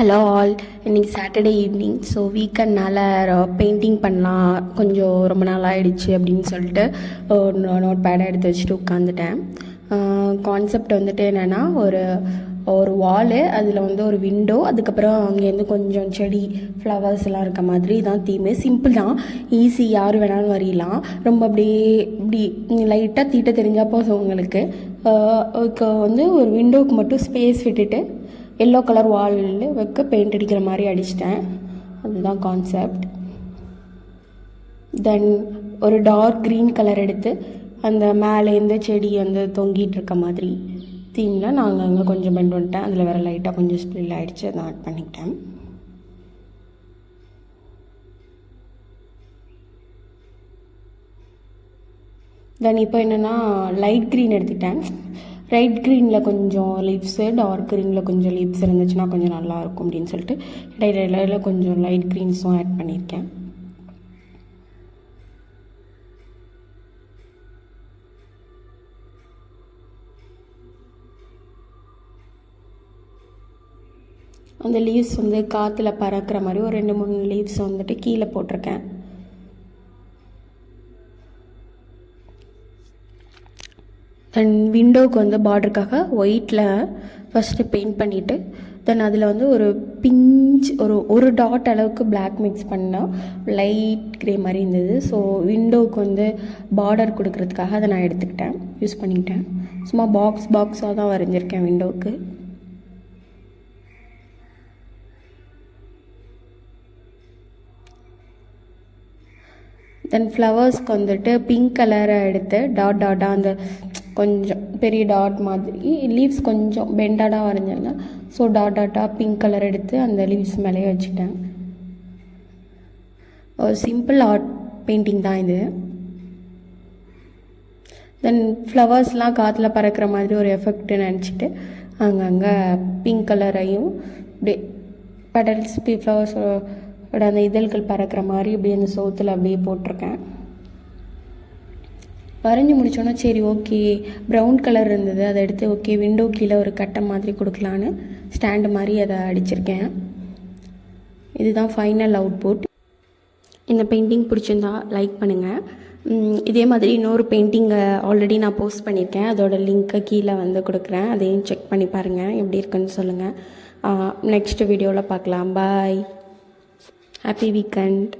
Hello all, இன்றைக்கி Saturday evening. So வீக்கெண்ட்னால் painting பண்ணலாம், கொஞ்சம் ரொம்ப நாள் ஆகிடுச்சு அப்படின்னு சொல்லிட்டு நோட் பேடை எடுத்து வச்சுட்டு உட்காந்துட்டேன். கான்செப்ட் வந்துட்டு என்னென்னா, ஒரு வாலு, அதில் வந்து ஒரு விண்டோ, அதுக்கப்புறம் அங்கேருந்து கொஞ்சம் செடி ஃப்ளவர்ஸ் எல்லாம் இருக்க மாதிரி தான் தீமே. சிம்பிள் தான், ஈஸி, யார் வேணாலும் வரையலாம். ரொம்ப அப்படியே இப்படி லைட்டாக தீட்ட தெரிஞ்சால் போதும் உங்களுக்கு. வந்து ஒரு விண்டோவுக்கு மட்டும் ஸ்பேஸ் விட்டுட்டு எல்லோ கலர் வாலில் வைக்க பெயிண்ட் அடிக்கிற மாதிரி அடிச்சிட்டேன். அதுதான் கான்செப்ட். தென் ஒரு டார்க் க்ரீன் கலர் எடுத்து அந்த மேலேருந்து செடி வந்து தொங்கிட்டு இருக்க மாதிரி தீமில் நாங்கள் அங்கே கொஞ்சம் பெண்ட் பண்ணிட்டேன். அதில் வேறு லைட்டாக கொஞ்சம் ஸ்ப்ரில் ஆகிடுச்சு, அதை ஆட் பண்ணிக்கிட்டேன். தென் இப்போ என்னென்னா, லைட் க்ரீன் எடுத்துக்கிட்டேன். லைட் க்ரீனில் கொஞ்சம் லீவ்ஸு, டார்க் க்ரீனில் கொஞ்சம் லீவ்ஸ் இருந்துச்சுன்னா கொஞ்சம் நல்லாயிருக்கும் அப்படின்னு சொல்லிட்டு இடையில கொஞ்சம் லைட் க்ரீன்ஸும் ஆட் பண்ணியிருக்கேன். அந்த லீவ்ஸ் வந்து காற்றுல பறக்கிற மாதிரி ஒரு 2-3 லீவ்ஸ் வந்துட்டு கீழே போட்டிருக்கேன். தென் விண்டோவுக்கு வந்து பார்டருக்காக ஒயிட்டில் ஃபஸ்ட்டு பெயிண்ட் பண்ணிவிட்டு, தென் அதில் வந்து ஒரு பிஞ்ச் ஒரு டாட் அளவுக்கு பிளாக் மிக்ஸ் பண்ணால் லைட் க்ரே மாதிரி இருந்தது. ஸோ விண்டோவுக்கு வந்து பார்டர் கொடுக்கறதுக்காக அதை நான் எடுத்துக்கிட்டேன், யூஸ் பண்ணிக்கிட்டேன். சும்மா பாக்ஸாக தான் வரைஞ்சிருக்கேன் விண்டோவுக்கு. தென் ஃப்ளவர்ஸ்க்கு வந்துட்டு பிங்க் கலரை எடுத்து டாட்டாக அந்த கொஞ்சம் பெரிய டாட் மாதிரி லீவ்ஸ் கொஞ்சம் பெண்டாடாக வரைஞ்சிருந்தேன். ஸோ டாட்டாக பிங்க் கலர் எடுத்து அந்த லீவ்ஸ் மேலேயே வச்சுட்டேன். ஒரு சிம்பிள் ஆர்ட் பெயிண்டிங் தான் இது. தென் ஃப்ளவர்ஸ்லாம் காற்றுல பறக்கிற மாதிரி ஒரு எஃபெக்ட் நினச்சிட்டு அங்கங்கே பிங்க் கலரையும் அப்படியே பெடல்ஸ் ஃப்ளவர்ஸோட அந்த இதழ்கள் பறக்கிற மாதிரி அப்படியே அந்த சோத்தில் அப்படியே போட்டிருக்கேன். வரைஞ்சி முடித்தோன்னா சரி ஓகே, ப்ரௌன் கலர் இருந்தது, அதை எடுத்து ஓகே விண்டோ கீழே ஒரு கட்டை மாதிரி கொடுக்கலான்னு ஸ்டாண்டு மாதிரி அதை அடிச்சிருக்கேன். இதுதான் ஃபைனல் அவுட்புட். இந்த பெயிண்டிங் பிடிச்சிருந்தா லைக் பண்ணுங்கள். இதே மாதிரி இன்னொரு பெயிண்டிங்கை ஆல்ரெடி நான் போஸ்ட் பண்ணியிருக்கேன், அதோட லிங்க்கை கீழே வந்து கொடுக்குறேன், அதையும் செக் பண்ணி பாருங்கள், எப்படி இருக்குன்னு சொல்லுங்கள். நெக்ஸ்ட் வீடியோவில் பார்க்கலாம். பாய், ஹாப்பி வீக்கெண்ட்.